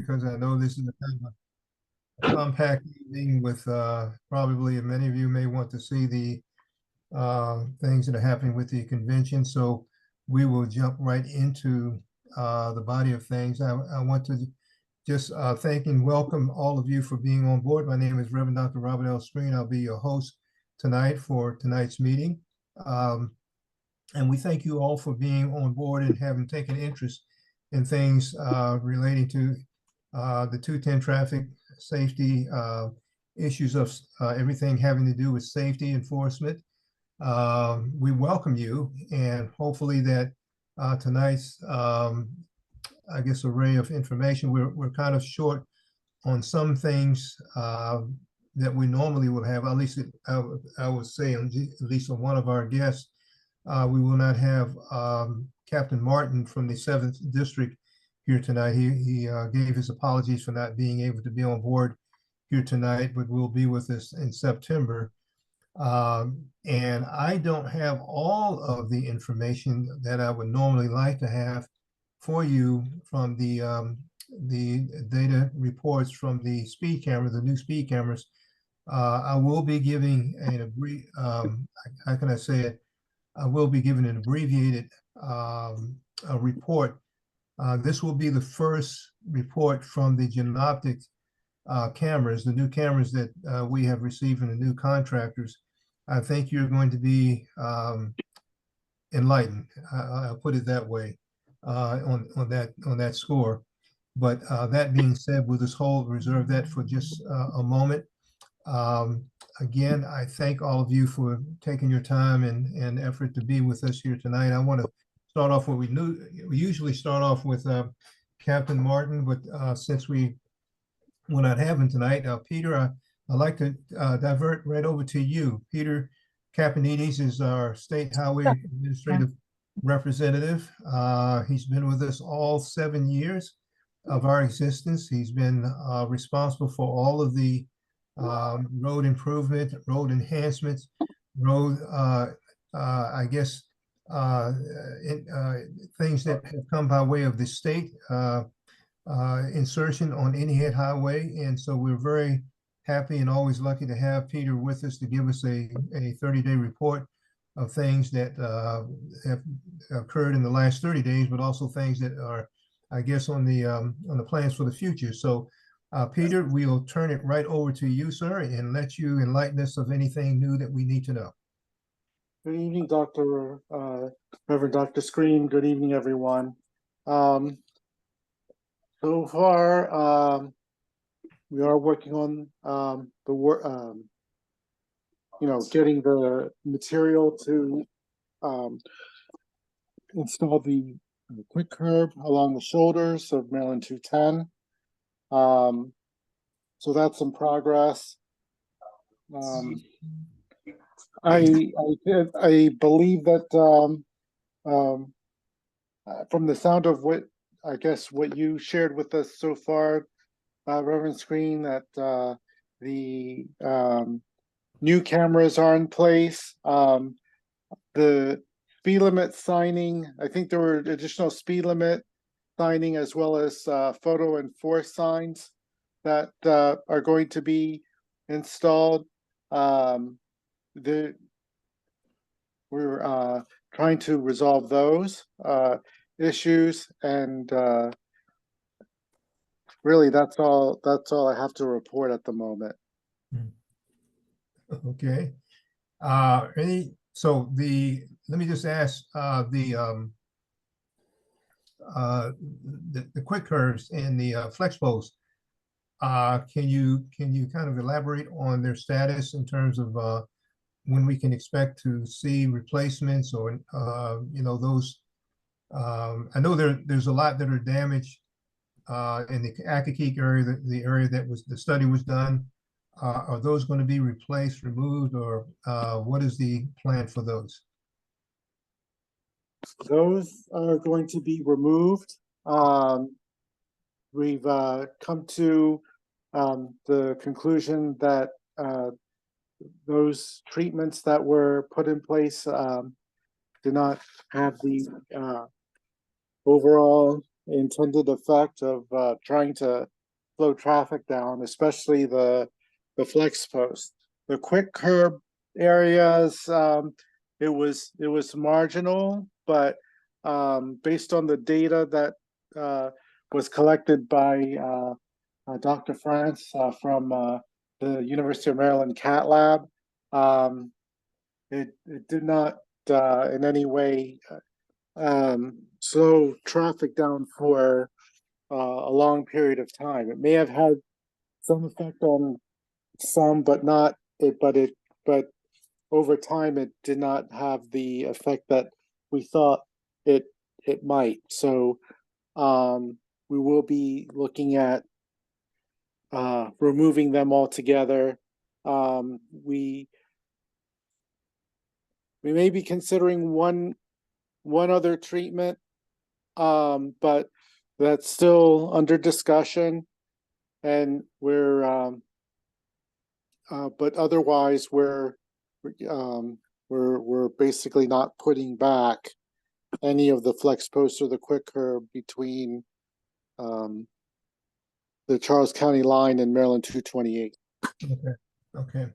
because I know this is a kind of a compact evening with probably many of you may want to see the things that are happening with the convention. So we will jump right into the body of things. I want to just thank and welcome all of you for being on board. My name is Reverend Dr. Robert L. Screen. I'll be your host tonight for tonight's meeting. And we thank you all for being on board and having taken interest in things relating to the 210 traffic safety issues of everything having to do with safety enforcement. We welcome you, and hopefully that tonight's, I guess, array of information, we're kind of short on some things that we normally would have, at least I would say, at least on one of our guests. We will not have Captain Martin from the 7th District here tonight. He gave his apologies for not being able to be on board here tonight, but will be with us in September. And I don't have all of the information that I would normally like to have for you from the data reports from the speed cameras, the new speed cameras. I will be giving a brief, how can I say it? I will be giving an abbreviated report. This will be the first report from the Genoptic cameras, the new cameras that we have received from the new contractors. I think you're going to be enlightened. I'll put it that way on that score. But that being said, we'll just reserve that for just a moment. Again, I thank all of you for taking your time and effort to be with us here tonight. I want to start off what we usually start off with Captain Martin, but since we're not having tonight, Peter, I'd like to divert right over to you. Peter Caponides is our State Highway Administrative Representative. He's been with us all 7 years of our existence. He's been responsible for all of the road improvement, road enhancements, road, I guess, things that have come by way of the state insertion on any head highway. And so we're very happy and always lucky to have Peter with us to give us a 30-day report of things that have occurred in the last 30 days, but also things that are, I guess, on the plans for the future. So Peter, we'll turn it right over to you, sir, and let you enlighten us of anything new that we need to know. Good evening, Reverend Dr. Screen. Good evening, everyone. So far, we are working on the work, getting the material to install the quick curb along the shoulders of Maryland 210. So that's some progress. I believe that from the sound of what you shared with us so far, Reverend Screen, that the new cameras are in place. The speed limit signing, I think there were additional speed limit signing as well as photo and force signs that are going to be installed. We're trying to resolve those issues, and really that's all I have to report at the moment. Okay. Let me just ask the quick curves and the flex posts. Can you kind of elaborate on their status in terms of when we can expect to see replacements or those? I know there's a lot that are damaged in the Accokeek area, the area that the study was done. Are those going to be replaced, removed, or what is the plan for those? Those are going to be removed. We've come to the conclusion that those treatments that were put in place do not have the overall intended effect of trying to slow traffic down, especially the flex post. The quick curb areas, it was marginal, but based on the data that was collected by Dr. France from the University of Maryland Cat Lab, it did not in any way slow traffic down for a long period of time. It may have had some effect on some, but not it. But over time, it did not have the effect that we thought it it might. So we will be looking at removing them altogether. We may be considering one other treatment, but that's still under discussion, and but otherwise we're basically not putting back any of the flex posts or the quick curb between the Charles County line and Maryland 228. Okay.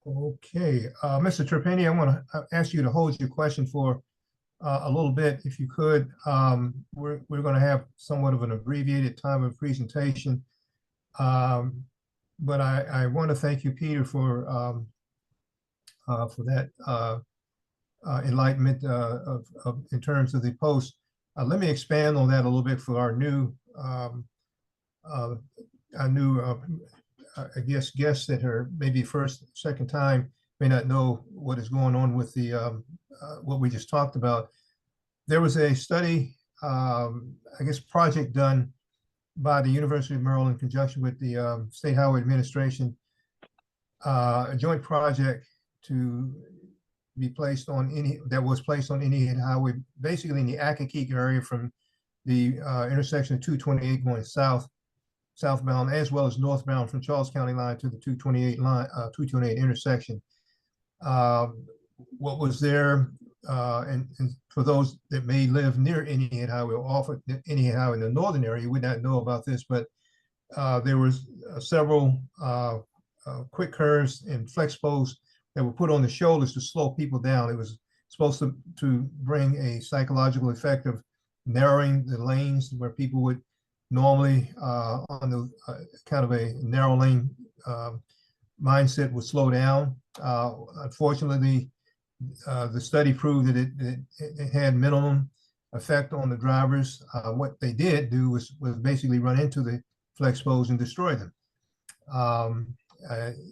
Mr. Trapani, I want to ask you to hold your question for a little bit, if you could. We're going to have somewhat of an abbreviated time of presentation, but I want to thank you, Peter, for that enlightenment in terms of the post. Let me expand on that a little bit for our new I guess guests that are maybe first, second time may not know what is going on with the what we just talked about. There was a study, I guess, project done by the University of Maryland in conjunction with the State Highway Administration, a joint project to be placed on any highway, basically in the Akakeek area from the intersection of 228 going southbound, as well as northbound from Charles County line to the 228 intersection. What was there, and for those that may live near Indian Highway or off of Indian Highway in the northern area, you would not know about this, but there was several quick curves and flex posts that were put on the shoulders to slow people down. It was supposed to bring a psychological effect of narrowing the lanes where people would normally on the kind of a narrow lane mindset would slow down. Unfortunately, the study proved that it had minimum effect on the drivers. What they did do was basically run into the flex poles and destroy them.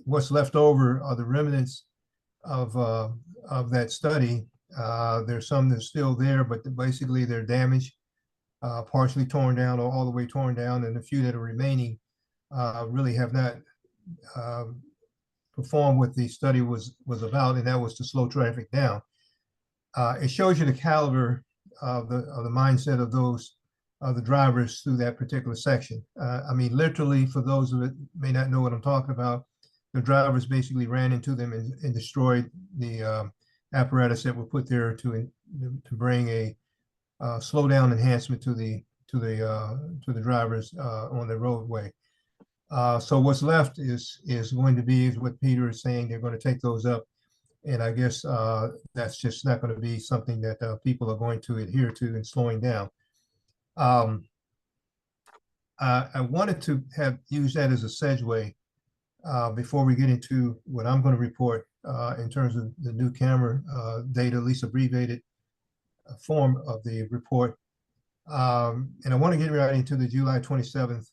What's left over are the remnants of that study. There's some that's still there, but basically they're damaged, partially torn down or all the way torn down, and the few that are remaining really have not performed what the study was about, and that was to slow traffic down. It shows you the caliber of the mindset of those the drivers through that particular section. I mean, literally, for those of it may not know what I'm talking about, the drivers basically ran into them and destroyed the apparatus that were put there to bring a slow down enhancement to the drivers on the roadway. So what's left is going to be what Peter is saying. They're going to take those up, and I guess that's just not going to be something that people are going to adhere to in slowing down. I wanted to use that as a segue before we get into what I'm going to report in terms of the new camera data, at least abbreviated form of the report. And I want to get right into the July 27th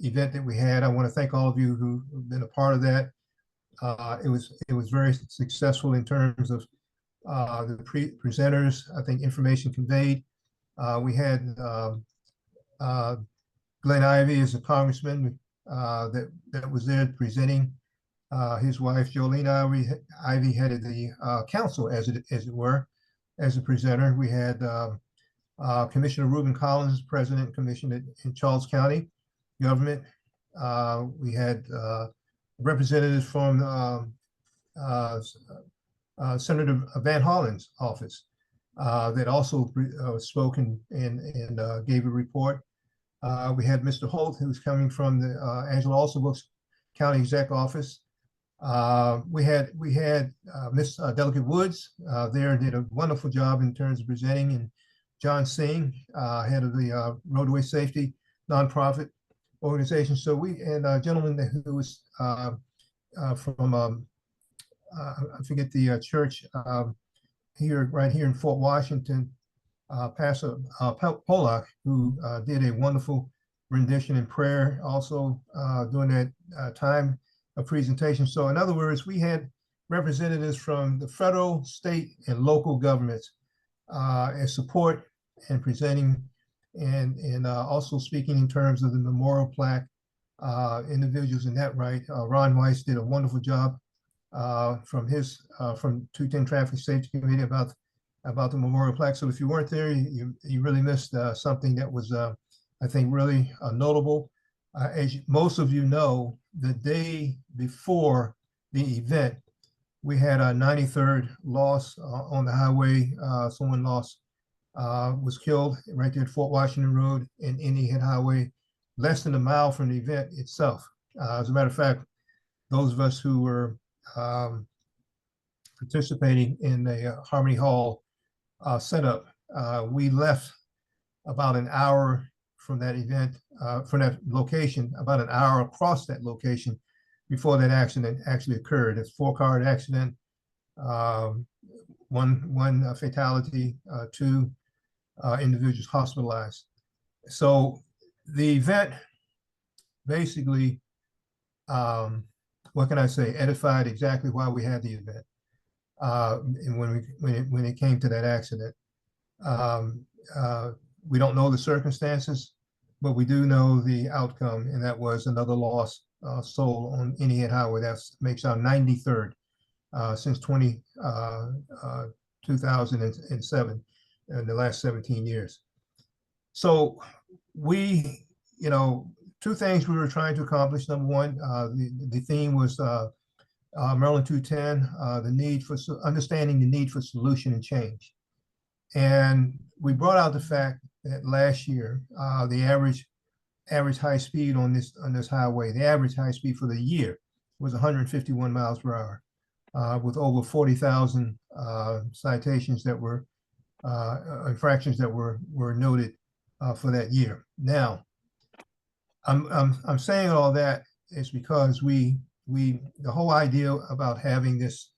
event that we had. I want to thank all of you who've been a part of that. It was very successful in terms of the presenters. I think information conveyed. We had Glenn Ivey as a congressman that was there presenting. His wife Jolene Ivey headed the council, as it were, as a presenter. We had Commissioner Reuben Collins, president commission in Charles County government. We had representatives from Senator Van Hollen's office. that also spoke and gave a report. We had Mr. Holt, who's coming from the Angela Alsabooks County Exec Office. We had Miss Delicate Woods there, did a wonderful job in terms of presenting, and John Singh, head of the roadway safety nonprofit organization. So we, and a gentleman who was from I forget the church here, right here in Fort Washington, Pastor Polak, who did a wonderful rendition in prayer also during that time of presentation. So in other words, we had representatives from the federal, state, and local governments as support and presenting, and also speaking in terms of the memorial plaque individuals in that right. Ron Weiss did a wonderful job from his from 210 Traffic Safety Committee about the memorial plaque. So if you weren't there, you really missed something that was, I think, really notable. As most of you know, the day before the event, we had a 93rd loss on the highway. Someone was killed right there at Fort Washington Road and Indian Head Highway, less than a mile from the event itself. As a matter of fact, those of us who were participating in the Harmony Hall setup, we left about an hour from that event, from that location, about an hour across that location before that accident actually occurred. It's a 4-car accident, one fatality, 2 individuals hospitalized. So the event basically, what can I say, edified exactly why we had the event. And when it came to that accident, we don't know the circumstances, but we do know the outcome, and that was another lost soul on Indian Head Highway. That makes our 93rd since 2007, in the last 17 years. So we, you know, 2 things we were trying to accomplish. Number one, the theme was Maryland 210, the need for understanding the need for solution and change. And we brought out the fact that last year, the average high speed on this highway, the average high speed for the year was 151 miles per hour, with over 40,000 citations that were infractions that were noted for that year. Now, I'm saying all that is because the whole idea about having this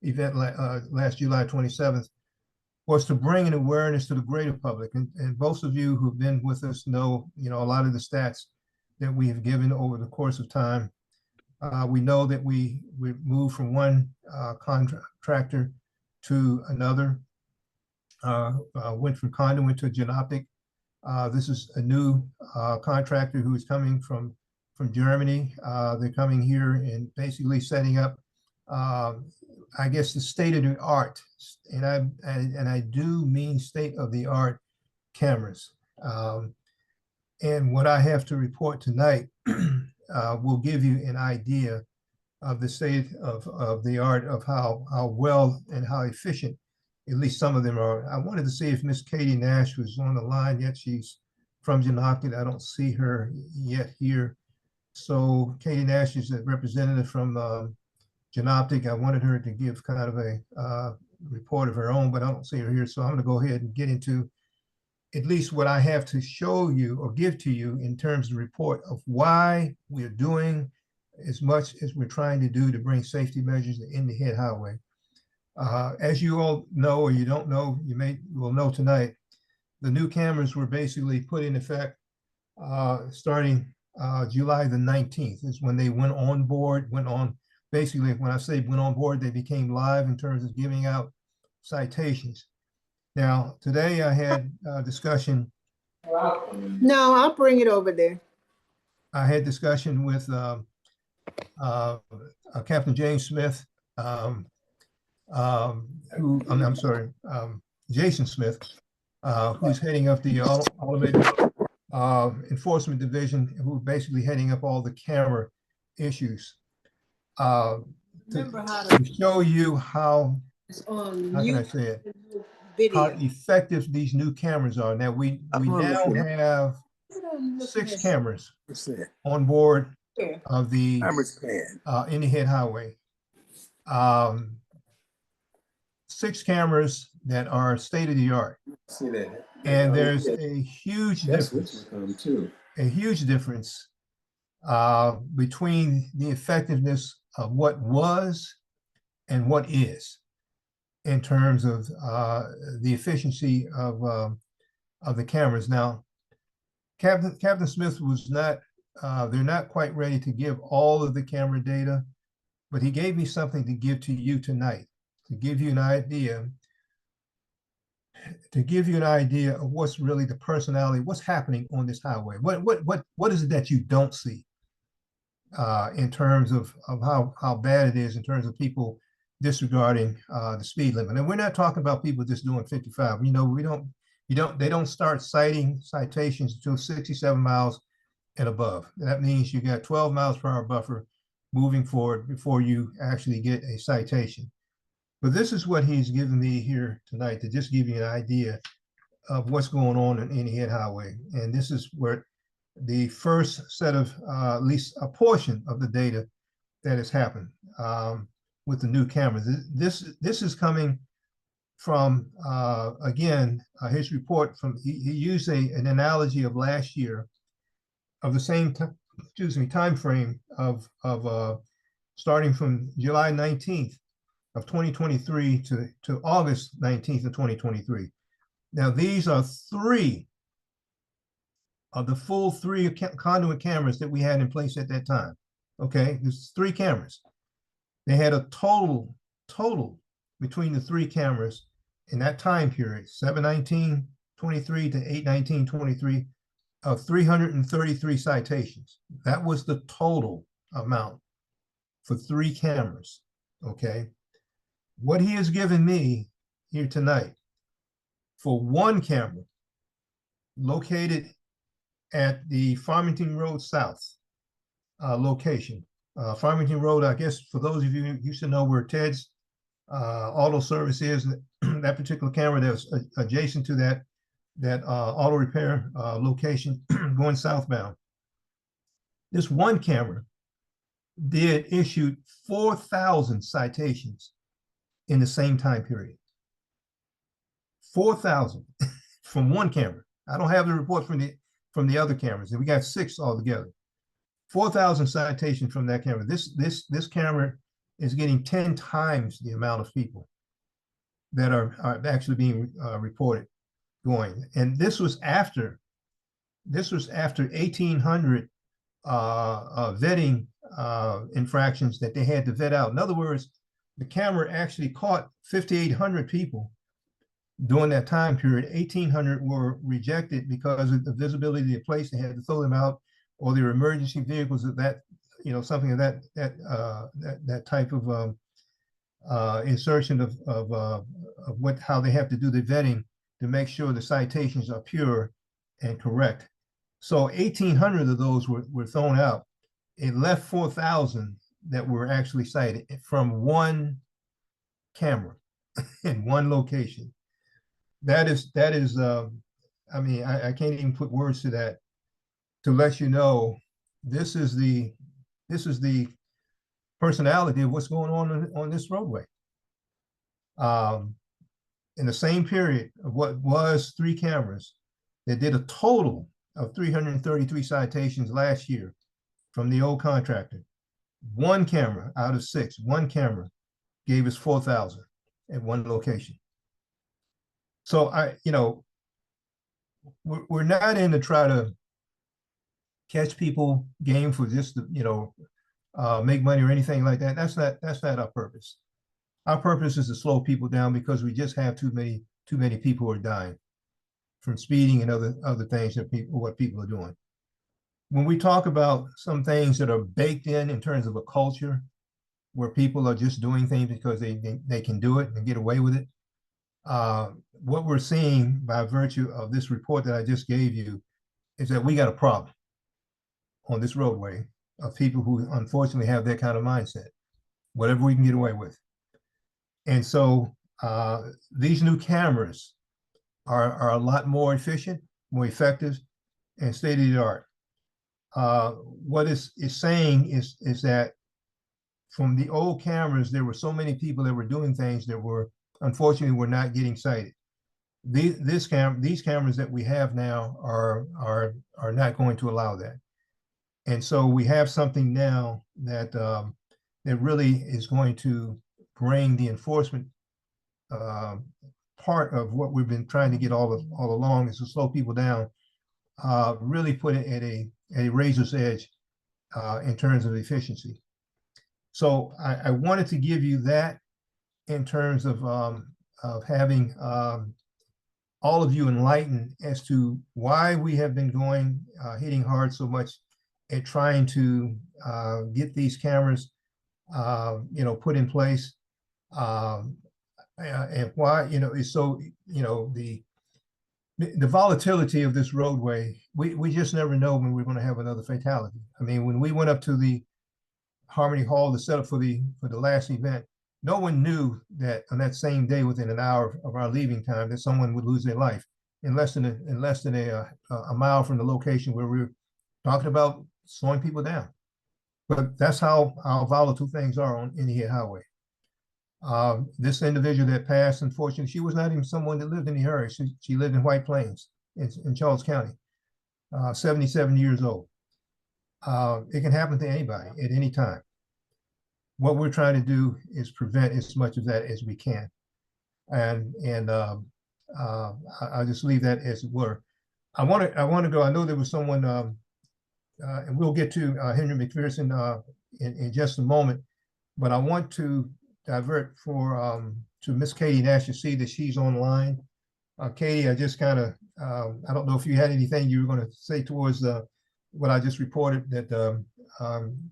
event last July 27th was to bring an awareness to the greater public. And most of you who've been with us know, a lot of the stats that we have given over the course of time. We know that we moved from one contractor to another, went from conduit to Genoptic. This is a new contractor who is coming from Germany. They're coming here and basically setting up, I guess, the state of the art, and I do mean state of the art cameras. And what I have to report tonight will give you an idea of the state of the art of how well and how efficient at least some of them are. I wanted to see if Miss Katie Nash was on the line yet. She's from Genoptic. I don't see her yet here. So Katie Nash is a representative from Genoptic. I wanted her to give kind of a report of her own, but I don't see her here. So I'm going to go ahead and get into at least what I have to show you or give to you in terms of the report of why we're doing as much as we're trying to do to bring safety measures to Indian Head Highway. As you all know, or you don't know, will know tonight, the new cameras were basically put in effect starting July the 19th is when they went on board, basically, when I say went on board, they became live in terms of giving out citations. Now, today I had a discussion. No, I'll bring it over there. I had discussion with Captain James Smith, Jason Smith, who's heading up the automated enforcement division, who's basically heading up all the camera issues. To show you how can I say it? how video. effective these new cameras are. Now we now have 6 cameras What's that? on board Yeah. of the Hammer's pan. Indian Head Highway. 6 cameras that are state of the art. See that? And there's a huge That's what's difference, come too. a huge difference between the effectiveness of what was and what is in terms of the efficiency of the cameras. Now, Captain Smith was not, they're not quite ready to give all of the camera data, but he gave me something to give to you tonight, to give you an idea, of what's really the personality, what's happening on this highway. What is it that you don't see in terms of how bad it is in terms of people disregarding the speed limit? And we're not talking about people just doing 55. You know, they don't start citing citations until 67 miles and above. That means you got 12 miles per hour buffer moving forward before you actually get a citation. But this is what he's given me here tonight to just give you an idea of what's going on in Indian Head Highway. And this is where the first set of at least a portion of the data that has happened with the new cameras. This is coming from again his report from he used an analogy of last year of the same time frame of starting from July 19th of 2023 to August 19th of 2023. Now these are 3 of the full 3 conduit cameras that we had in place at that time. Okay, there's 3 cameras. They had a total between the 3 cameras in that time period, 7/19/23 to 8/19/23, of 333 citations. That was the total amount for 3 cameras. Okay, what he has given me here tonight for 1 camera located at the Farmington Road South location. Farmington Road, I guess for those of you who used to know where Ted's auto service is, that particular camera that's adjacent to that auto repair location going southbound. This 1 camera issued 4,000 citations in the same time period. 4,000 from 1 camera. I don't have the report from the other cameras, and we got 6 altogether. 4,000 citations from that camera. This camera is getting 10 times the amount of people that are actually being reported going. And this was after 1,800 vetting infractions that they had to vet out. In other words, the camera actually caught 5,800 people during that time period. 1,800 were rejected because of the visibility of the place. They had to throw them out, or their emergency vehicles of that, something of that type of insertion of how they have to do the vetting to make sure the citations are pure and correct. So 1,800 of those were thrown out. It left 4,000 that were actually cited from 1 camera in 1 location. That is I mean, I can't even put words to that, to let you know this is the personality of what's going on this roadway. In the same period of what was 3 cameras, they did a total of 333 citations last year from the old contractor. 1 camera out of 6, 1 camera gave us 4,000 at 1 location. So we're not in to try to catch people game for just make money or anything like that. That's not our purpose. Our purpose is to slow people down because we just have too many people who are dying from speeding and other things that what people are doing. When we talk about some things that are baked in terms of a culture where people are just doing things because they can do it and get away with it, what we're seeing by virtue of this report that I just gave you is that we got a problem on this roadway of people who unfortunately have that kind of mindset, whatever we can get away with. And so These new cameras are a lot more efficient, more effective, and state of the art. What is saying is that from the old cameras, there were so many people that were doing things that were unfortunately were not getting cited. These cameras that we have now are not going to allow that. And so we have something now that that really is going to bring the enforcement part of what we've been trying to get all along, is to slow people down, really put it at a razor's edge in terms of efficiency. So I wanted to give you that in terms of having all of you enlightened as to why we have been going hitting hard so much at trying to get these cameras put in place, and why it's so the volatility of this roadway. We just never know when we're going to have another fatality. I mean, when we went up to the Harmony Hall to set up for the last event, no one knew that on that same day, within an hour of our leaving time, that someone would lose their life in less than a mile from the location where we were talking about slowing people down. But that's how volatile things are on Indiana Highway. This individual that passed, unfortunately, she was not even someone that lived in the area. She lived in White Plains in Charles County, 77 years old. It can happen to anybody at any time. What we're trying to do is prevent as much of that as we can. And I'll just leave that as it were. I want to go. I know there was someone, and we'll get to Henry McPherson in just a moment, but I want to divert to Miss Katie Nash to see that she's online. Katie, I just kind of, I don't know if you had anything you were going to say towards what I just reported that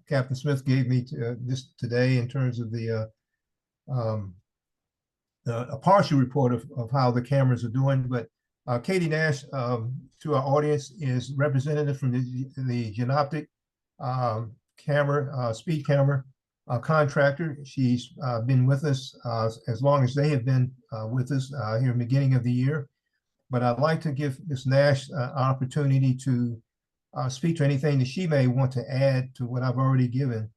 Captain Smith gave me this today in terms of a partial report of how the cameras are doing. But Katie Nash, to our audience, is representative from the Genoptic camera, speed camera contractor. She's been with us as long as they have been with us here in the beginning of the year. But I'd like to give Ms. Nash an opportunity to speak to anything that she may want to add to what I've already given.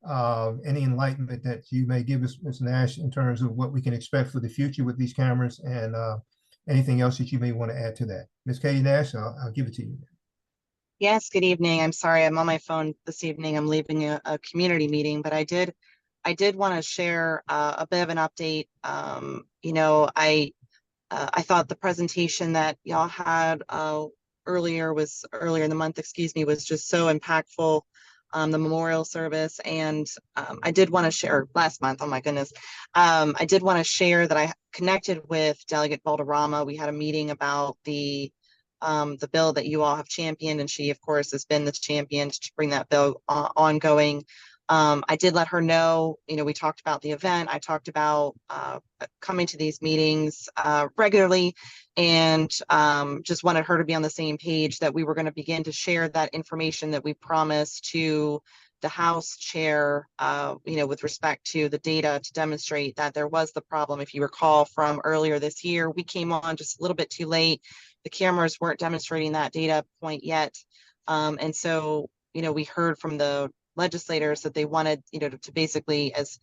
Any enlightenment that you may give us, Ms. Nash, in terms of what we can expect for the future with these cameras, and anything else that you may want to add to that. Ms. Katie Nash, I'll give it to you. Yes, good evening. I'm sorry, I'm on my phone this evening. I'm leaving a community meeting, but I did want to share a bit of an update. I thought the presentation that y'all had earlier in the month, was just so impactful. The memorial service, and I did want to share last month. Oh my goodness. I did want to share that I connected with Delegate Balderrama. We had a meeting about the bill that you all have championed, and she, of course, has been the champion to bring that bill ongoing. I did let her know, we talked about the event. I talked about coming to these meetings regularly, and just wanted her to be on the same page that we were going to begin to share that information that we promised to the House chair, with respect to the data to demonstrate that there was the problem. If you recall from earlier this year, we came on just a little bit too late. The cameras weren't demonstrating that data point yet. And so, we heard from the legislators that they wanted, to basically, as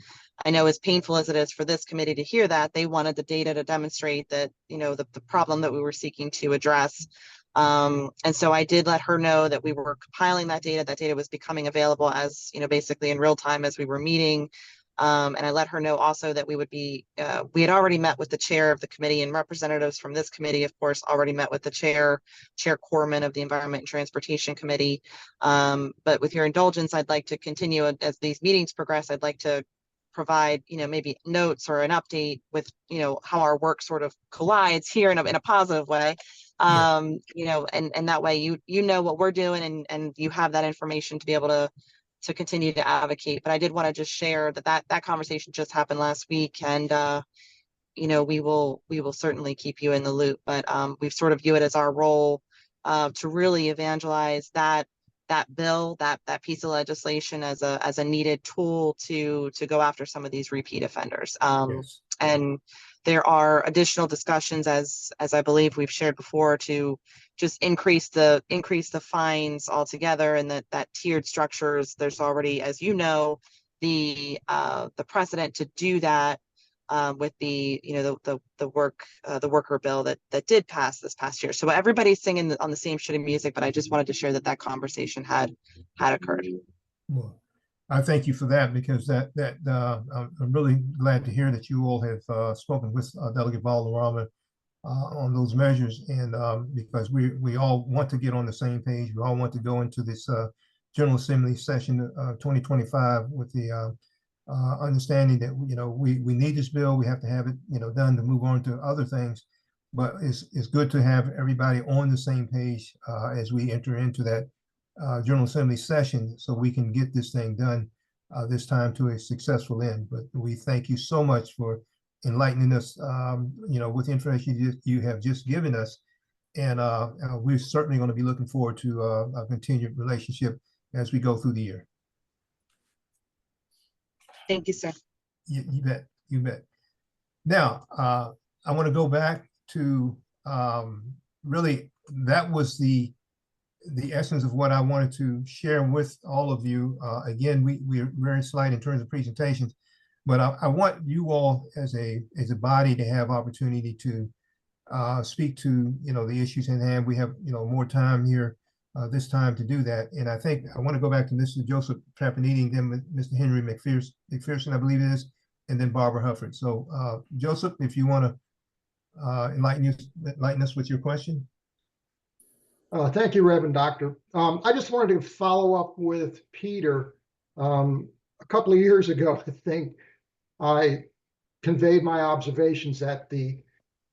I know, as painful as it is for this committee to hear that, they wanted the data to demonstrate that, the problem that we were seeking to address. And so I did let her know that we were compiling that data. That data was becoming available as, basically in real time as we were meeting. And I let her know also that we would be, we had already met with the chair of the committee, and representatives from this committee, of course, already met with the Chair Corman of the Environment and Transportation Committee. But with your indulgence, I'd like to continue as these meetings progress. I'd like to provide, maybe notes or an update with, how our work sort of collides here in a positive way. And that way you know what we're doing, and you have that information to be able to continue to advocate. But I did want to just share that conversation just happened last week, and we will certainly keep you in the loop. But we've sort of view it as our role to really evangelize that bill, that piece of legislation as a needed tool to go after some of these repeat offenders. Yes. And there are additional discussions, as I believe we've shared before, to just increase the fines altogether, and that tiered structures. There's already, as you know, the precedent to do that with the worker bill that did pass this past year. So everybody's singing on the same shitty music, but I just wanted to share that conversation had occurred. Well, I thank you for that, because I'm really glad to hear that you all have spoken with Delegate Valderrama on those measures, and because we all want to get on the same page. We all want to go into this General Assembly session 2025 with the understanding that we need this bill. We have to have it done to move on to other things, but it's good to have everybody on the same page as we enter into that General Assembly session, so we can get this thing done this time to a successful end. But we thank you so much for enlightening us, with the information you have just given us. And we're certainly going to be looking forward to a continued relationship as we go through the year. Thank you, sir. You bet. You bet. Now, I want to go back to really, that was the essence of what I wanted to share with all of you. Again, we're very slight in terms of presentations, but I want you all as a body to have opportunity to speak to the issues in hand. We have more time here this time to do that, and I think I want to go back to Mr. Joseph Trapanini, then Mr. Henry McPherson, I believe it is, and then Barbara Hufford. So Joseph, if you want to enlighten us with your question. Thank you, Reverend Doctor. I just wanted to follow up with Peter. A couple of years ago, I think I conveyed my observations at the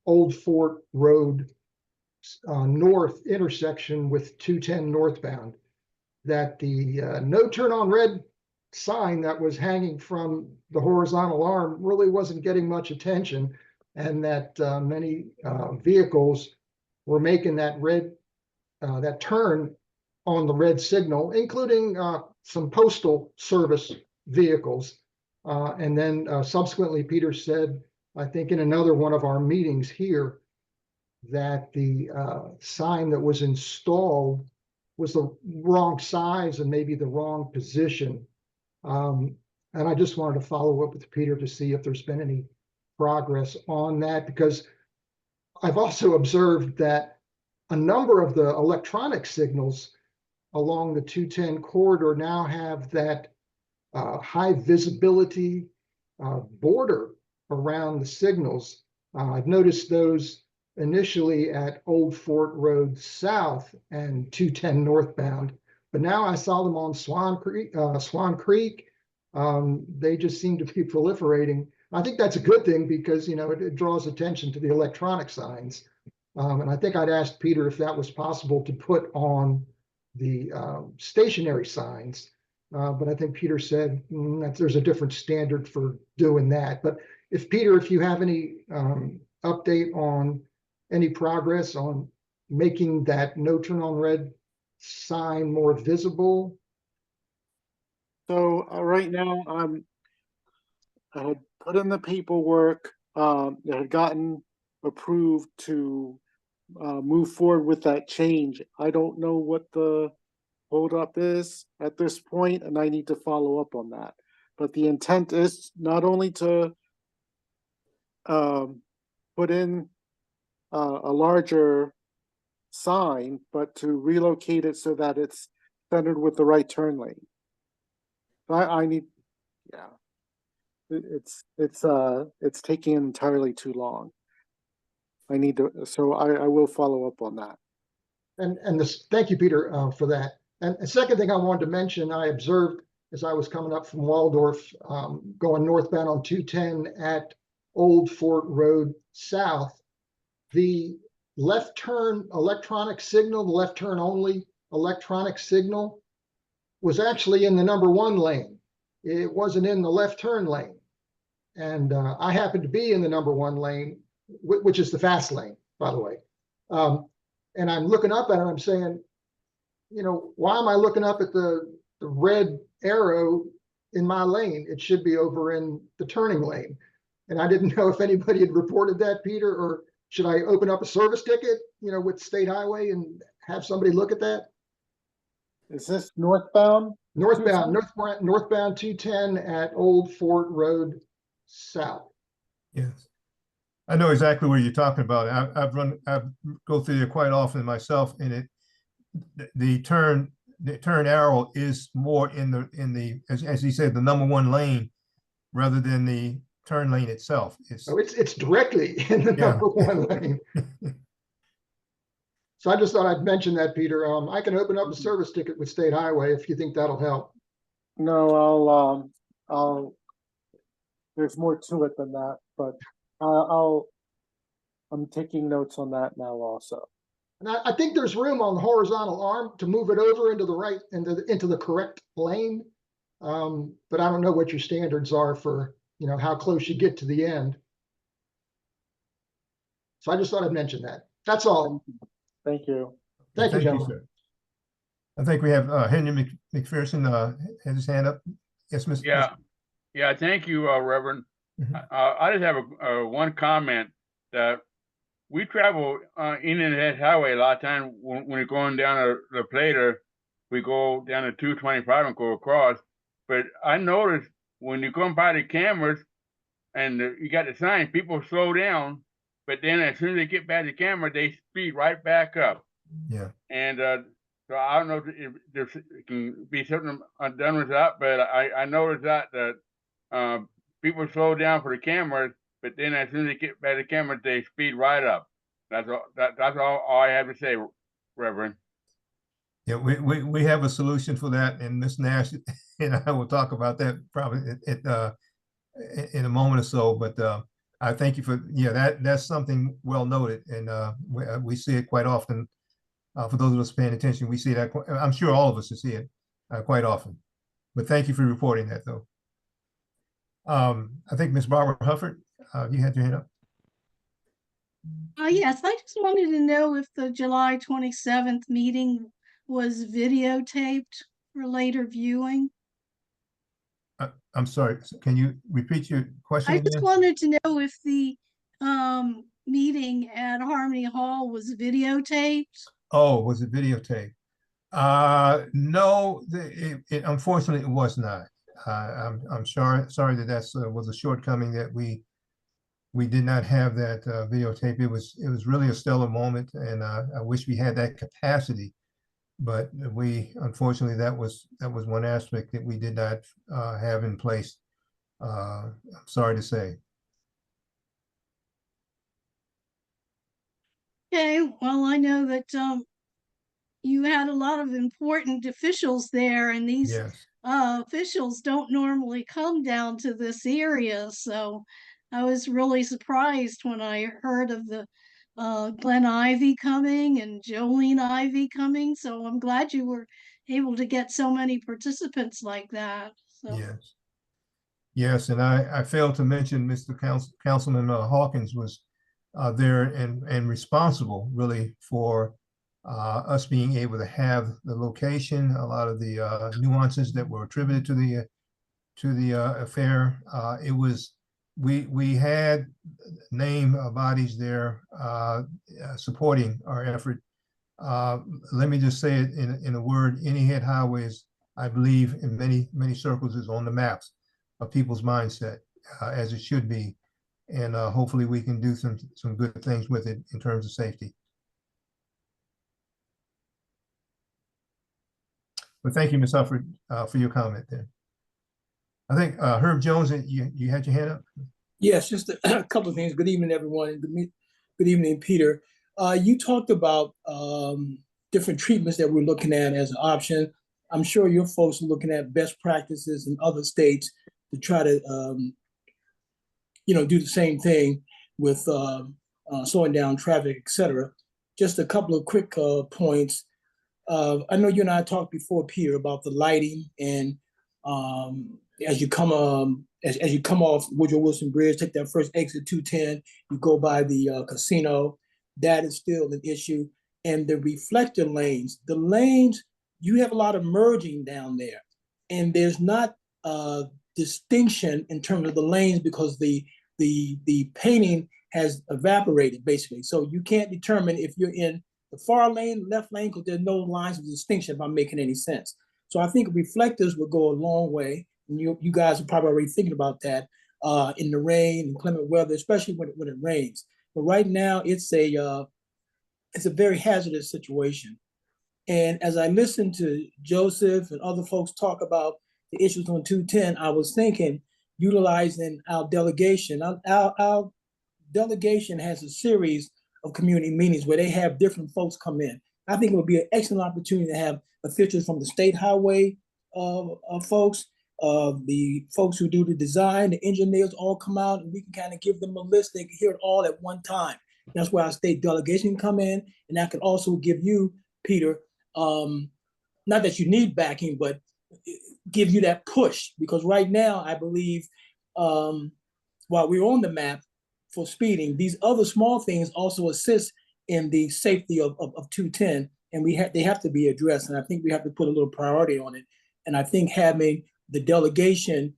Old Fort Road north intersection with 210 northbound, that the no turn on red sign that was hanging from the horizontal arm really wasn't getting much attention, and that many vehicles were making that turn on the red signal, including some postal service vehicles. And then subsequently, Peter said, I think in another one of our meetings here, that the sign that was installed was the wrong size and maybe the wrong position. And I just wanted to follow up with Peter to see if there's been any progress on that, because I've also observed that a number of the electronic signals along the 210 corridor now have that high visibility border around the signals. I've noticed those initially at Old Fort Road South and 210 northbound, but now I saw them on Swan Creek. They just seem to be proliferating. I think that's a good thing, because it draws attention to the electronic signs. And I think I'd asked Peter if that was possible to put on the stationary signs. But I think Peter said that there's a different standard for doing that. But Peter, if you have any update on any progress on making that no turn on red sign more visible. So right now, I had put in the paperwork that had gotten approved to move forward with that change. I don't know what the holdup is at this point, and I need to follow up on that. But the intent is not only to put in a larger sign, but to relocate it so that it's centered with the right turn lane. I need, yeah, it's taking entirely too long. I need to, so I will follow up on that. And this, thank you, Peter, for that. And the second thing I wanted to mention, I observed as I was coming up from Waldorf, going northbound on 210 at Old Fort Road South, the left turn electronic signal, the left turn only electronic signal, was actually in the #1 lane. It wasn't in the left turn lane. And I happened to be in the #1 lane, which is the fast lane, by the way. And I'm looking up at it, I'm saying, why am I looking up at the red arrow in my lane? It should be over in the turning lane. And I didn't know if anybody had reported that, Peter, or should I open up a service ticket, with State Highway and have somebody look at that? Is this northbound? Northbound 210 at Old Fort Road South. Yes. I know exactly what you're talking about. I've go through there quite often myself, and the turn arrow is more in the as you said, the number one lane rather than the turn lane itself. So it's directly in the number one lane. So I just thought I'd mention that, Peter. I can open up a service ticket with State Highway if you think that'll help. No, I'll, there's more to it than that, but I'm taking notes on that now also. And I think there's room on the horizontal arm to move it over into the right, into the correct lane. But I don't know what your standards are for, how close you get to the end. So I just thought I'd mention that. That's all. Thank you. Thank you, gentlemen. sir. I think we have Henry McPherson has his hand up. Yes, Mr. Yeah. Thank you, Reverend. Mhm. I just have one comment that we travel in and that highway a lot of times when we're going down the Plater. We go down to 225 and go across. But I noticed when you're going by the cameras and you got the sign, people slow down. But then as soon as they get back to the camera, they speed right back up. Yeah. And so I don't know if there can be something done with that, but I noticed that people slow down for the cameras, but then as soon as they get back to the camera, they speed right up. That's all. That's all I have to say, Reverend. Yeah, we have a solution for that, and Ms. Nash and I will talk about that probably in a moment or so. But I thank you for that's something well noted, and we see it quite often. For those of us paying attention, we see that. I'm sure all of us see it quite often. But thank you for reporting that, though. I think Ms. Barbara Hufford, you had your hand up. Yes, I just wanted to know if the July 27th meeting was videotaped for later viewing. I'm sorry, can you repeat your question I again? just wanted to know if the meeting at Harmony Hall was videotaped. Oh, was it videotaped? No, it unfortunately it was not. I'm sorry that was a shortcoming that we did not have that videotape. It was really a stellar moment, and I wish we had that capacity, but unfortunately that was one aspect that we did not have in place. I'm sorry to say. Okay, well, I know that you had a lot of important officials there, and these Yes. Officials don't normally come down to this area, so I was really surprised when I heard of the Glenn Ivy coming and Jolene Ivy coming. So I'm glad you were able to get so many participants like that. So. Yes. Yes, and I failed to mention Mr. Councilman Hawkins was there and responsible really for us being able to have the location, a lot of the nuances that were attributed to the affair. It was we had name bodies there supporting our effort. Let me just say it in a word: Any Head Highways, I believe, in many circles, is on the maps of people's mindset, as it should be, and hopefully we can do some good things with it in terms of safety. But thank you, Ms. Hufford, for your comment there. I think Herb Jones, you had your hand up? Yes, just a couple of things. Good evening, everyone. Good evening, Peter. You talked about different treatments that we're looking at as an option. I'm sure your folks are looking at best practices in other states to try to, do the same thing with slowing down traffic, et cetera. Just a couple of quick points. I know you and I talked before, Peter, about the lighting, and as you come off Woodrow Wilson Bridge, take that first exit 210, you go by the casino. That is still an issue. And the reflector lanes, you have a lot of merging down there, and there's not a distinction in terms of the lanes because the the painting has evaporated basically. So you can't determine if you're in the far lane, left lane, because there's no lines of distinction, if I'm making any sense. So I think reflectors would go a long way. And you guys are probably already thinking about that in the rain and inclement weather, especially when it rains. But right now it's a very hazardous situation. And as I listened to Joseph and other folks talk about the issues on 210, I was thinking utilizing our delegation. Our delegation has a series of community meetings where they have different folks come in. I think it would be an excellent opportunity to have officials from the state highway folks, the folks who do the design, the engineers all come out, and we can kind of give them a list. They can hear it all at one time. That's where our state delegation can come in, and that could also give you, Peter, not that you need backing, but give you that push. Because right now, I believe, while we're on the map for speeding, these other small things also assist in the safety of 210, and they have to be addressed. And I think we have to put a little priority on it. And I think having the delegation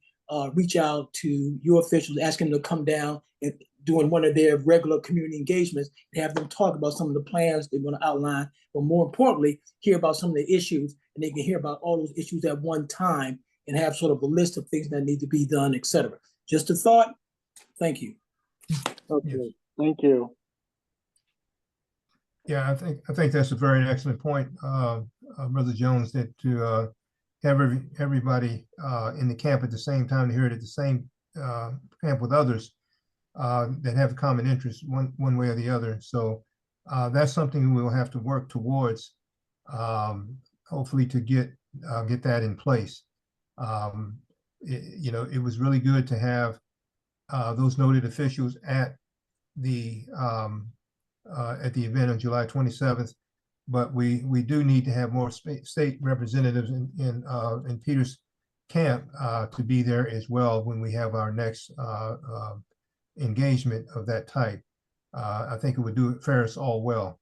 reach out to your officials, asking them to come down and doing one of their regular community engagements, and have them talk about some of the plans they want to outline, but more importantly, hear about some of the issues, and they can hear about all those issues at one time and have sort of a list of things that need to be done, et cetera. Just a thought. Thank you. Okay, Yes. thank you. Yeah, I think that's a very excellent point, Brother Jones, that to have everybody in the camp at the same time, to hear it at the same camp with others that have a common interest one way or the other. So that's something we'll have to work towards, hopefully to get that in place. It was really good to have those noted officials at the event on July 27th, but we do need to have more state representatives in Peter's camp to be there as well when we have our next engagement of that type. I think it would fare us all well.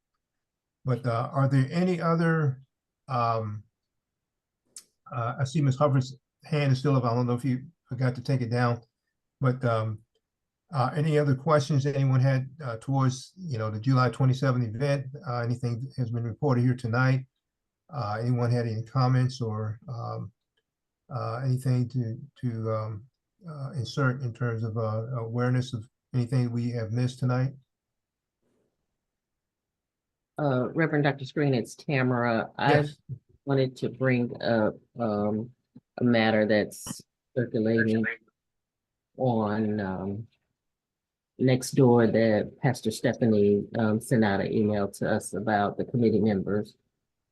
But are there any other? I see Ms. Hubbard's hand is still up. I don't know if you forgot to take it down, but any other questions that anyone had towards the July 27th event? Anything has been reported here tonight? Anyone had any comments or anything to insert in terms of awareness of anything we have missed tonight? Reverend Dr. Screen, it's Tamara. I Yes. wanted to bring up a matter that's circulating on next door that Pastor Stephanie sent out an email to us about the committee members.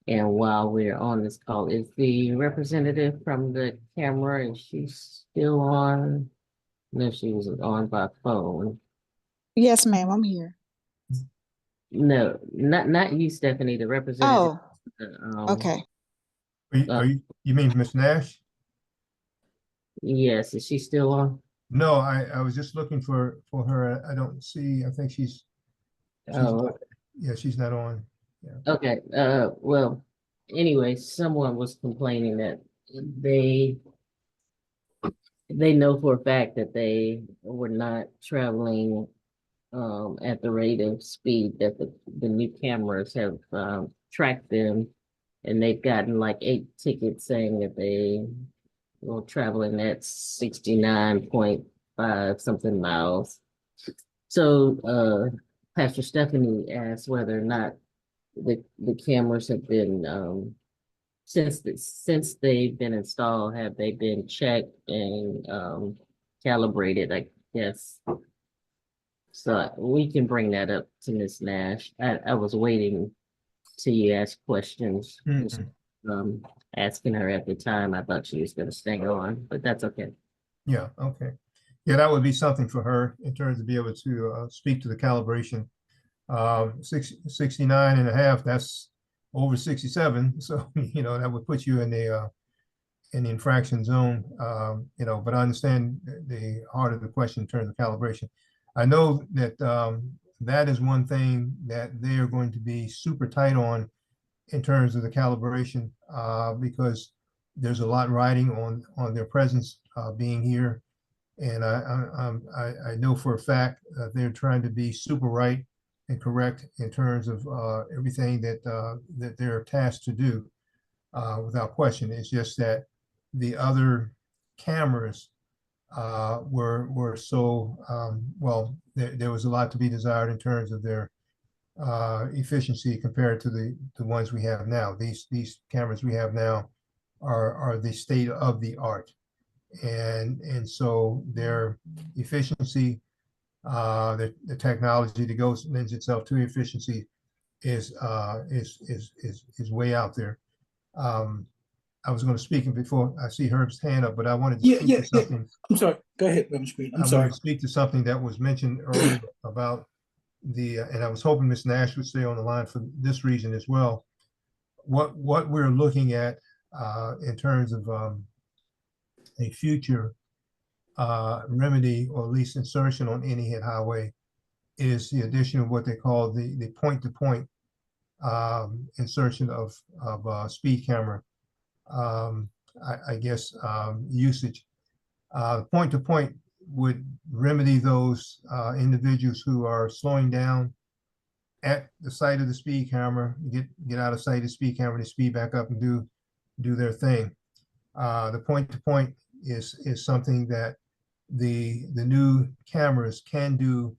And while we're on this call, is the representative from the camera, and she's still on? No, she was on by phone. Yes, ma'am, I'm here. No, not you, Stephanie, the representative. Oh, okay. You mean Ms. Nash? Yes, is she still on? No, I was just looking for her. I don't see. I think she's Oh, yeah, she's not on. okay. Well, anyway, someone was complaining that they know for a fact that they were not traveling at the rate of speed that the new cameras have tracked them, and they've gotten like 8 tickets saying that they were traveling at 69.5 something miles. So Pastor Stephanie asked whether or not the cameras have been since they've been installed, have they been checked and calibrated, I guess. So we can bring that up to Ms. Nash. I was waiting till you ask questions. Asking her at the time. I thought she was going to stay on, but that's okay. Yeah, okay. Yeah, that would be something for her in terms of be able to speak to the calibration. 69 and a half, that's over 67. So, that would put you in the infraction zone, but I understand the heart of the question in terms of calibration. I know that that is one thing that they are going to be super tight on in terms of the calibration, because there's a lot riding on their presence being here. And I know for a fact they're trying to be super right and correct in terms of everything that they're tasked to do, without question. It's just that the other cameras were so well. There was a lot to be desired in terms of their efficiency compared to the ones we have now. These cameras we have now are the state of the art, and so their efficiency, the technology that goes lends itself to efficiency is way out there. I was going to speak before I see Herb's hand up, but I wanted to speak to something. I'm sorry. Go ahead, Reverend Screen. I'm I sorry. wanted to speak to something that was mentioned earlier about and I was hoping Ms. Nash would stay on the line for this reason as well. What we're looking at in terms of a future remedy, or at least insertion on any head highway, is the addition of what they call the point-to-point insertion of speed camera, I guess, usage. Point-to-point would remedy those individuals who are slowing down at the sight of the speed camera, get out of sight of the speed camera, they speed back up and do their thing. The point-to-point is something that the new cameras can do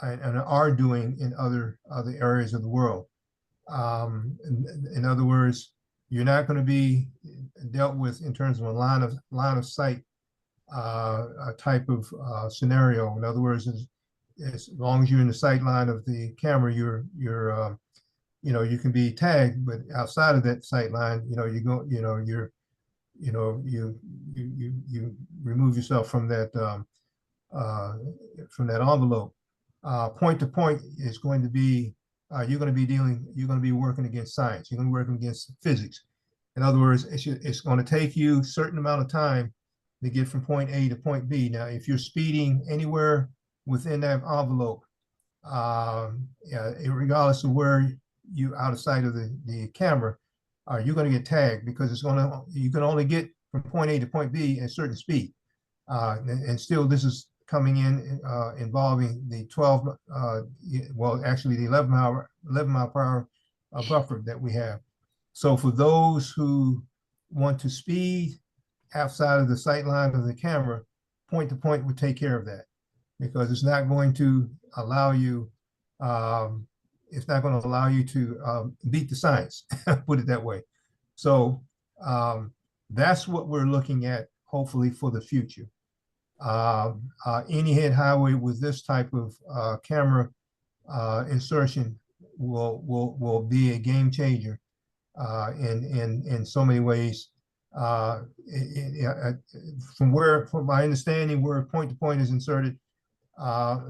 and are doing in other areas of the world. In other words, you're not going to be dealt with in terms of a line of sight a type of scenario. In other words, as long as you're in the sight line of the camera, you're you can be tagged, but outside of that sight line, you remove yourself from that envelope. Point to point is going to be you're going to be working against science. You're going to be working against physics. In other words, it's going to take you a certain amount of time to get from point A to point B. Now, if you're speeding anywhere within that envelope, regardless of where you out of sight of the camera, you're going to get tagged, because you can only get from point A to point B at a certain speed. And still, this is coming in involving the 12, well, actually the 11 mile per hour buffer that we have. So for those who want to speed outside of the sight line of the camera, point to point would take care of that, because it's not going to allow you to beat the science, put it that way. So that's what we're looking at, hopefully, for the future. Any head highway with this type of camera insertion will be a game changer in so many ways. From my understanding, where point to point is inserted,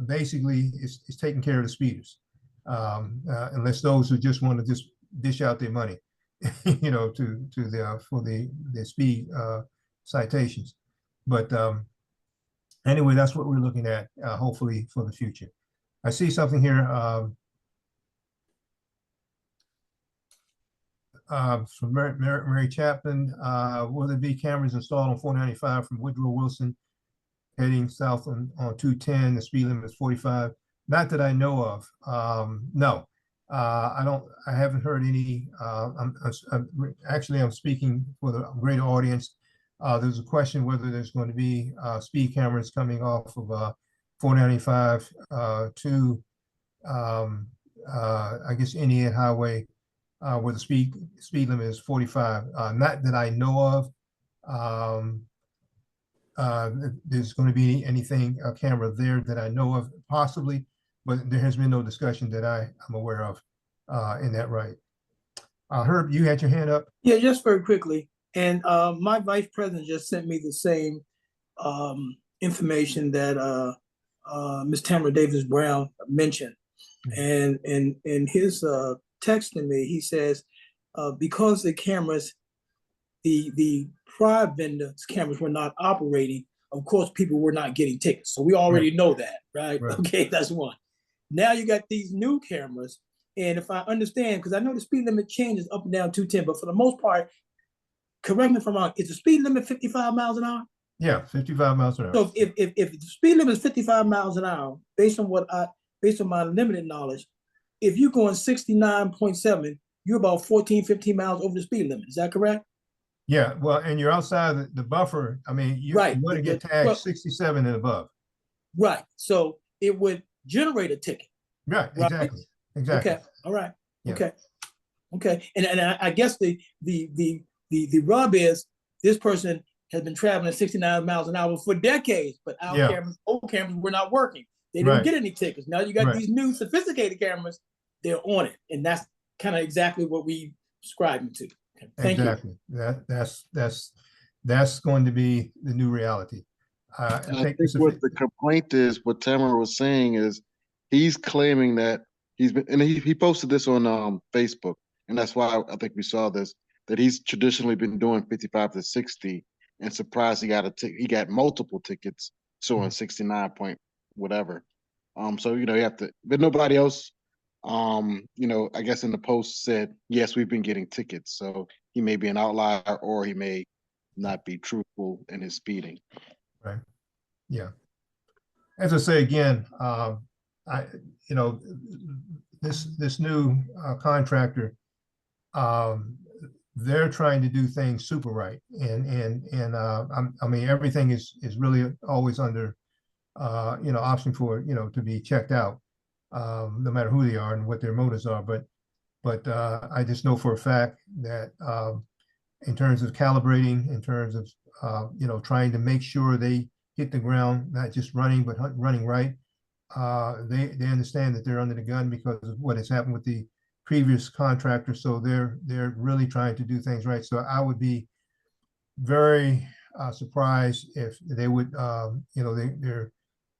basically it's taking care of the speeders, unless those who just want to just dish out their money, for the speed citations. But anyway, that's what we're looking at, hopefully, for the future. I see something here from Mary Chapman. Will there be cameras installed on 495 from Woodrow Wilson heading south on 210? The speed limit is 45. Not that I know of. No, I haven't heard any. I'm speaking for the greater audience. There's a question whether there's going to be speed cameras coming off of 495 to I guess Indiana Highway, where the speed limit is 45. Not that I know of. There's going to be a camera there that I know of, possibly, but there has been no discussion that I'm aware of in that right. Herb, you had your hand up? Yeah, just very quickly. And my vice president just sent me the same information that Ms. Tamara Davis Brown mentioned. And in his text to me, he says, because the cameras, the prior vendors' cameras were not operating, of course, people were not getting tickets. So we already know that, right? Okay, that's one. Now you got these new cameras. And if I understand, because I know the speed limit changes up and down 210, but for the most part, correct me if I'm wrong, is the speed limit 55 miles an hour? Yeah, 55 miles an hour. So if the speed limit is 55 miles an hour, based on my limited knowledge, if you're going 69.7, you're about 14, 15 miles over the speed limit. Is that correct? Yeah, well, and you're outside the buffer. I mean, you Right. want to get tagged 67 and above. Right. So it would generate a ticket. Right, Right? exactly. Okay. All right. Yeah. Okay. Okay. And I guess the rub is this person has been traveling 69 miles an hour for decades, but our Yeah. cameras, old cameras, were not working. They didn't Right. get any tickets. Now you got Right. these new sophisticated cameras, they're on it. And that's kind of exactly what we subscribing to. Okay. Thank Exactly. you. That's going to be the new reality. I think what the complaint is, what Tamara was saying is, he's claiming that he's been, and he posted this on Facebook, and that's why I think we saw this, that he's traditionally been doing 55 to 60, and surprised he got multiple tickets, so on 69 point whatever. So you have to, but nobody else, I guess in the post said, yes, we've been getting tickets, so he may be an outlier, or he may not be truthful in his speeding. Right. Yeah. As I say again, this new contractor, they're trying to do things super right, and I mean everything is really always under option for to be checked out, no matter who they are and what their motives are. But I just know for a fact that in terms of calibrating, in terms of trying to make sure they hit the ground, not just running, but running right. They understand that they're under the gun because of what has happened with the previous contractor. So they're really trying to do things right. So I would be very surprised if they would, their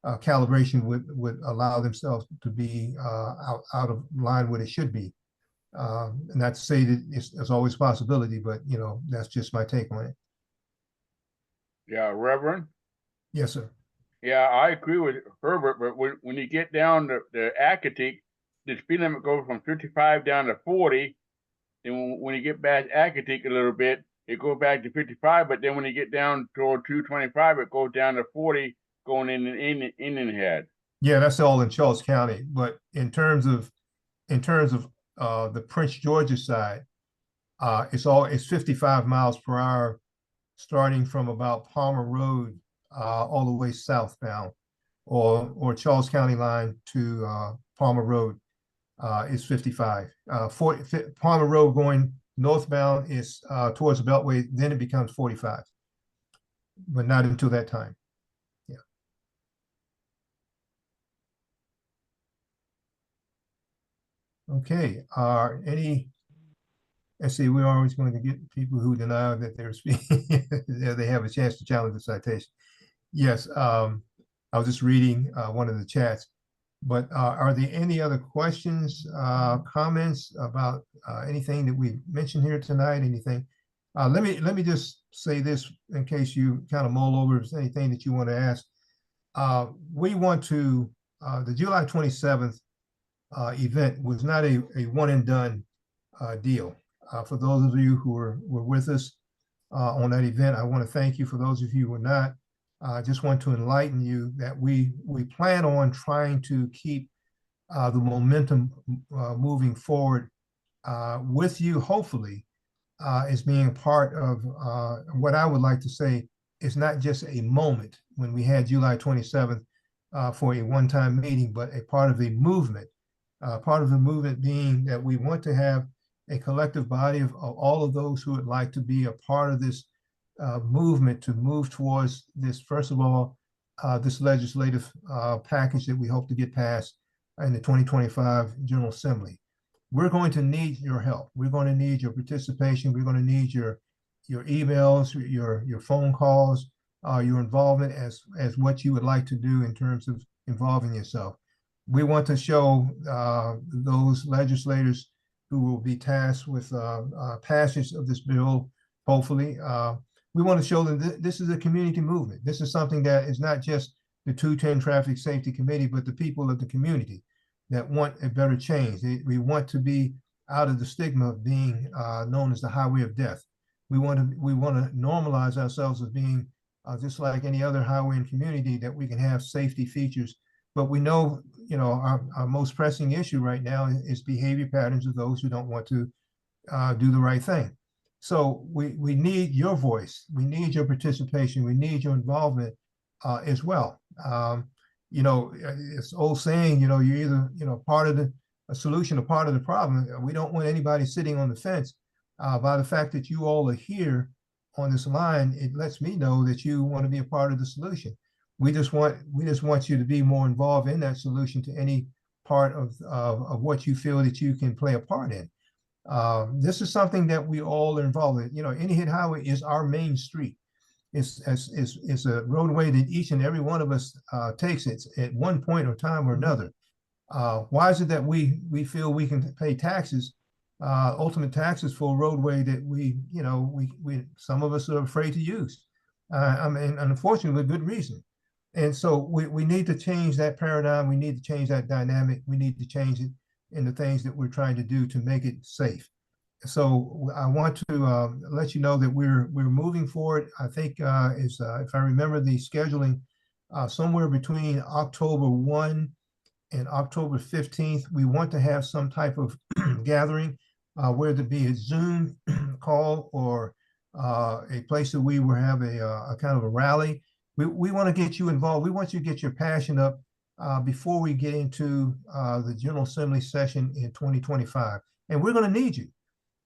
calibration would allow themselves to be out of line what it should be. Not to say that it's always a possibility, but that's just my take on it. Yeah, Reverend. Yes, sir. Yeah, I agree with Herbert, but when you get down the Akatik, the speed limit goes from 55 down to 40. Then when you get past Akatik a little bit, it goes back to 55. But then when you get down toward 225, it goes down to 40, going in Indian Head. Yeah, that's all in Charles County. But in terms of the Prince George's side, it's 55 miles per hour, starting from about Palmer Road all the way southbound, or Charles County line to Palmer Road is 55. Palmer Road going northbound is towards the Beltway, then it becomes 45, but not until that time. Yeah. Okay. Let's see, we're always going to get people who deny that they're speaking. They have a chance to challenge the citation. Yes, I was just reading one of the chats, but are there any other questions, comments about anything that we mentioned here tonight? Anything? Let me just say this in case you kind of mull over if there's anything that you want to ask. We want to, the July 27th event was not a one and done deal. For those of you who were with us on that event, I want to thank you. For those of you who were not, I just want to enlighten you that we plan on trying to keep the momentum moving forward with you, hopefully, as being part of what I would like to say is not just a moment when we had July 27th for a one-time meeting, but a part of a movement. Part of the movement being that we want to have a collective body of all of those who would like to be a part of this movement to move towards this, first of all, this legislative package that we hope to get passed in the 2025 General Assembly. We're going to need your help. We're going to need your participation. We're going to need your emails, your phone calls, your involvement as what you would like to do in terms of involving yourself. We want to show those legislators who will be tasked with passage of this bill, hopefully. We want to show them this is a community movement. This is something that is not just the 210 Traffic Safety Committee, but the people of the community that want a better change. We want to be out of the stigma of being known as the highway of death. We want to normalize ourselves as being just like any other highway and community, that we can have safety features. But we know, our most pressing issue right now is behavior patterns of those who don't want to do the right thing. So we need your voice. We need your participation. We need your involvement as well. It's old saying, you're either, part of the solution or part of the problem. We don't want anybody sitting on the fence. By the fact that you all are here on this line, it lets me know that you want to be a part of the solution. We just want you to be more involved in that solution to any part of what you feel that you can play a part in. This is something that we all are involved in. Indian Highway is our main street. It's a roadway that each and every one of us takes it at one point or time or another. Why is it that we feel we can pay taxes, ultimate taxes, for a roadway that we some of us are afraid to use? Unfortunately, with good reason. And so we need to change that paradigm. We need to change that dynamic. We need to change it in the things that we're trying to do to make it safe. So I want to let you know that we're moving forward. I think if I remember the scheduling, somewhere between October 1 and October 15th, we want to have some type of gathering, whether it be a Zoom call or a place that we will have a kind of a rally. We want to get you involved. We want you to get your passion up before we get into the General Assembly session in 2025. And we're going to need you.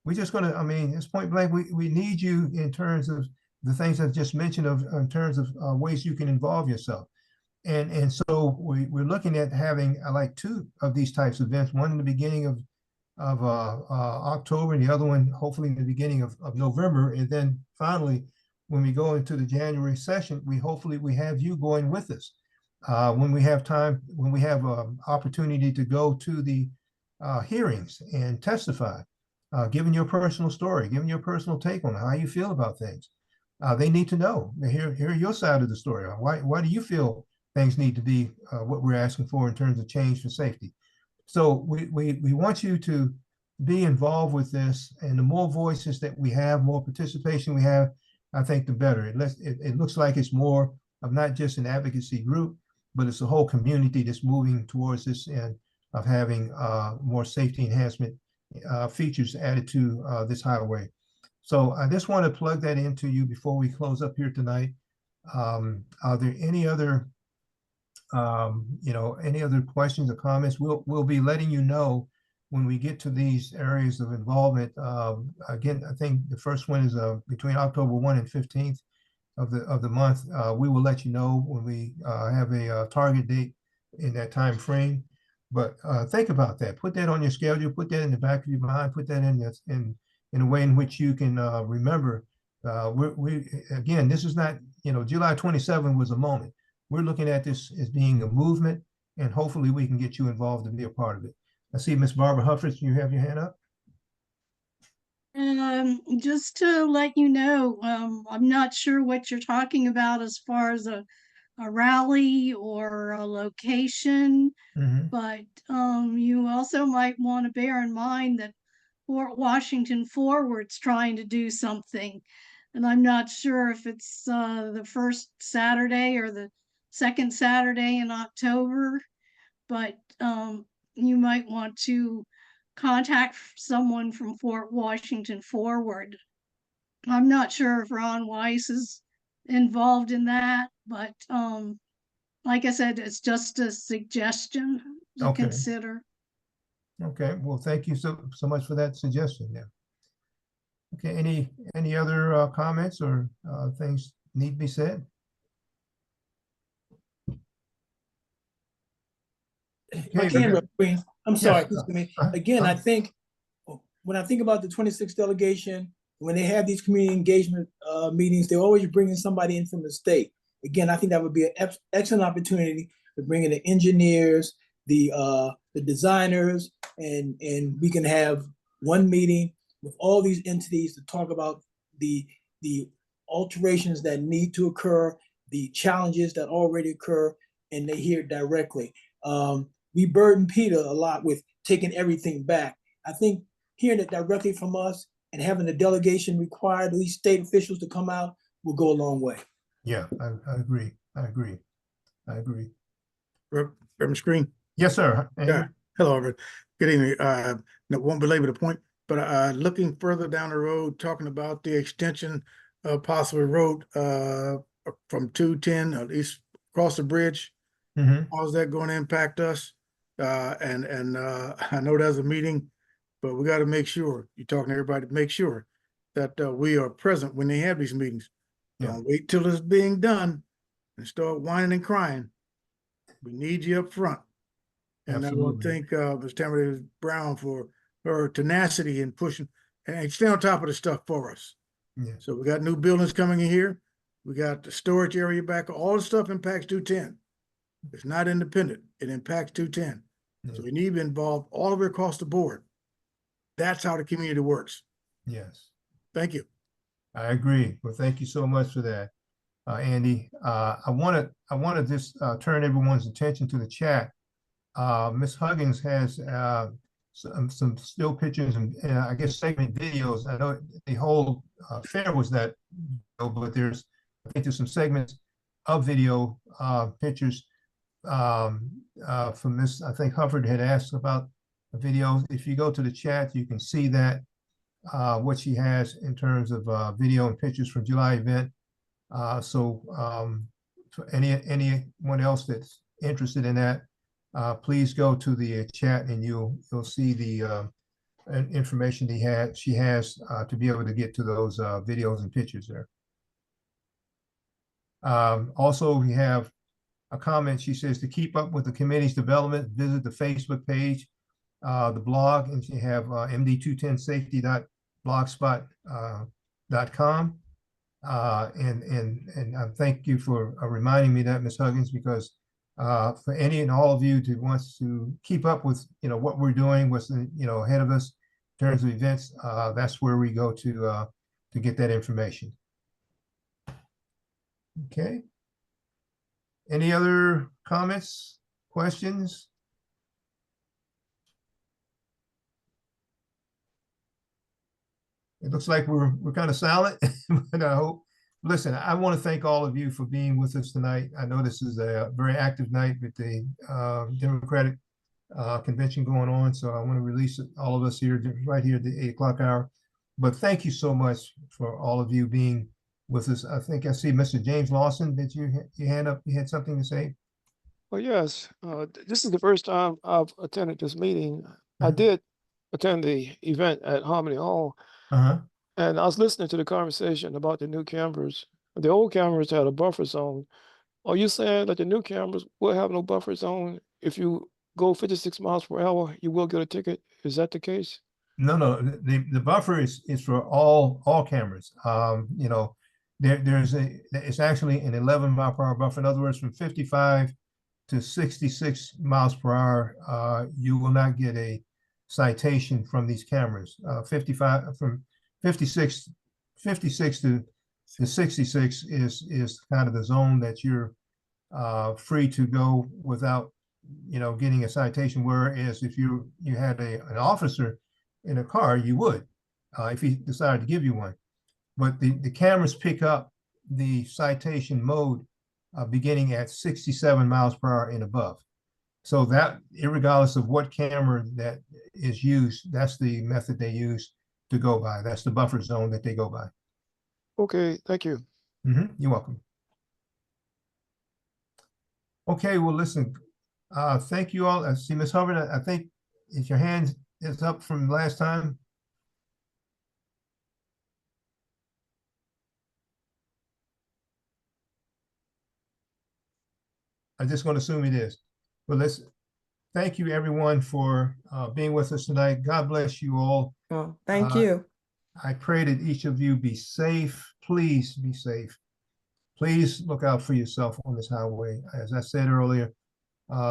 We're just going to, it's point blank, we need you in terms of the things I've just mentioned, in terms of ways you can involve yourself. And so we're looking at having like 2 of these types of events, one in the beginning of October and the other one hopefully in the beginning of November. And then finally, when we go into the January session, we have you going with us. When we have time, when we have opportunity to go to the hearings and testify, giving your personal story, giving your personal take on how you feel about things. They need to know, hear your side of the story. Why do you feel things need to be what we're asking for in terms of change for safety? So we want you to be involved with this, and the more voices that we have, more participation we have, I think the better. It looks like it's more of not just an advocacy group, but it's a whole community that's moving towards this end of having more safety enhancement features added to this highway. So I just want to plug that into you before we close up here tonight. Are there any other any other questions or comments? We'll be letting you know when we get to these areas of involvement. Again, I think the first one is between October 1 and 15th of the month. We will let you know when we have a target date in that time frame. But think about that. Put that on your schedule. Put that in the back of your mind. Put that in a way in which you can remember. Again, this is not, July 27 was a moment. We're looking at this as being a movement, and hopefully we can get you involved and be a part of it. I see Miss Barbara Hufford, you have your hand up. Just to let you know, I'm not sure what you're talking about as far as a rally or a location, but you also might want to bear in mind that Fort Washington Forward's trying to do something, and I'm not sure if it's the first Saturday or the second Saturday in October, but you might want to contact someone from Fort Washington Forward. I'm not sure if Ron Weiss is involved in that, but like I said, it's just a suggestion to consider. Okay, well, thank you so much for that suggestion there. Okay, any other comments or things need to be said? Okay, I'm sorry. Again, I think when I think about the 26th delegation, when they have these community engagement meetings, they're always bringing somebody in from the state. Again, I think that would be an excellent opportunity to bring in the engineers, the designers, and we can have one meeting with all these entities to talk about the alterations that need to occur, the challenges that already occur, and they hear directly. We burden Peter a lot with taking everything back. I think hearing it directly from us and having the delegation require these state officials to come out will go a long way. Yeah, I agree. I agree. I agree. Reverend Screen. Yes, sir. Yeah. Hello, everyone. Good evening. Won't belabor the point, but looking further down the road, talking about the extension of possible road from 210, at least across the bridge. How's that going to impact us? And I know there's a meeting, but we got to make sure, you're talking to everybody, to make sure that we are present when they have these meetings. Yeah. Don't wait till it's being done and start whining and crying. We need you up front. And I want to thank Ms. Tamara Brown for her tenacity in pushing and stay on top of the stuff for us. Yeah. So we got new buildings coming in here. We got the storage area back. All the stuff impacts 210. It's not independent. It impacts 210. Yeah. So we need to involve all of it across the board. That's how the community works. Yes. Thank you. I agree. Well, thank you so much for that, Andy. I want to just turn everyone's attention to the chat. Ms. Huggins has some still pictures and I guess segment videos. I know the whole fair was that, but I think there's some segments of video pictures from this. I think Hufford had asked about the videos. If you go to the chat, you can see that what she has in terms of video and pictures from July event. So for anyone else that's interested in that, please go to the chat and you'll see the information she has to be able to get to those videos and pictures there. Also, we have a comment. She says to keep up with the committee's development, visit the Facebook page, the blog, and you have md210safety.blogspot.com. And I thank you for reminding me that, Ms. Huggins, because for any and all of you who wants to keep up with what we're doing, what's ahead of us in terms of events, that's where we go to get that information. Okay. Any other comments, questions? It looks like we're kind of silent, but I hope. Listen, I want to thank all of you for being with us tonight. I know this is a very active night with the Democratic convention going on, so I want to release all of us here right here at the 8 o'clock hour. But thank you so much for all of you being with us. I think I see Mr. James Lawson. Did you hand up? You had something to say? Well, yes. This is the first time I've attended this meeting. I did attend the event at Harmony Hall, and I was listening to the conversation about the new cameras. The old cameras had a buffer zone. Are you saying that the new cameras will have no buffer zone? If you go 56 miles per hour, you will get a ticket. Is that the case? No. The buffer is for all cameras. It's actually an 11 mile per hour buffer. In other words, from 55 to 66 miles per hour, you will not get a citation from these cameras. 55 from 56 to 66 is kind of the zone that you're free to go without getting a citation. Whereas if you had an officer in a car, you would if he decided to give you one. But the cameras pick up the citation mode beginning at 67 miles per hour and above. So that, irregardless of what camera that is used, that's the method they use to go by. That's the buffer zone that they go by. Okay, thank you. You're welcome. Okay, well, listen, thank you all. I see Ms. Hubbard, I think if your hand is up from last time. I'm just going to assume it is. But let's thank you everyone for being with us tonight. God bless you all. Oh, thank you. I pray that each of you be safe. Please be safe. Please look out for yourself on this highway. As I said earlier,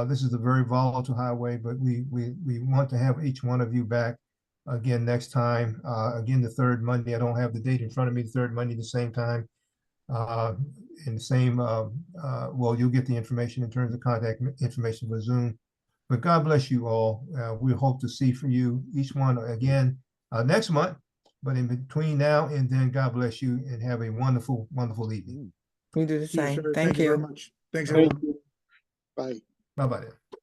this is a very volatile highway, but we want to have each one of you back again next time. Again, the third Monday. I don't have the date in front of me. The third Monday, the same time. In the same, well, you'll get the information in terms of contact information for Zoom. But God bless you all. We hope to see for you, each one again next month. But in between now and then, God bless you and have a wonderful, wonderful evening. You do the Yes, same. sir. Thank you very you. much. Thanks, Thank everyone. you. Bye. Bye-bye then.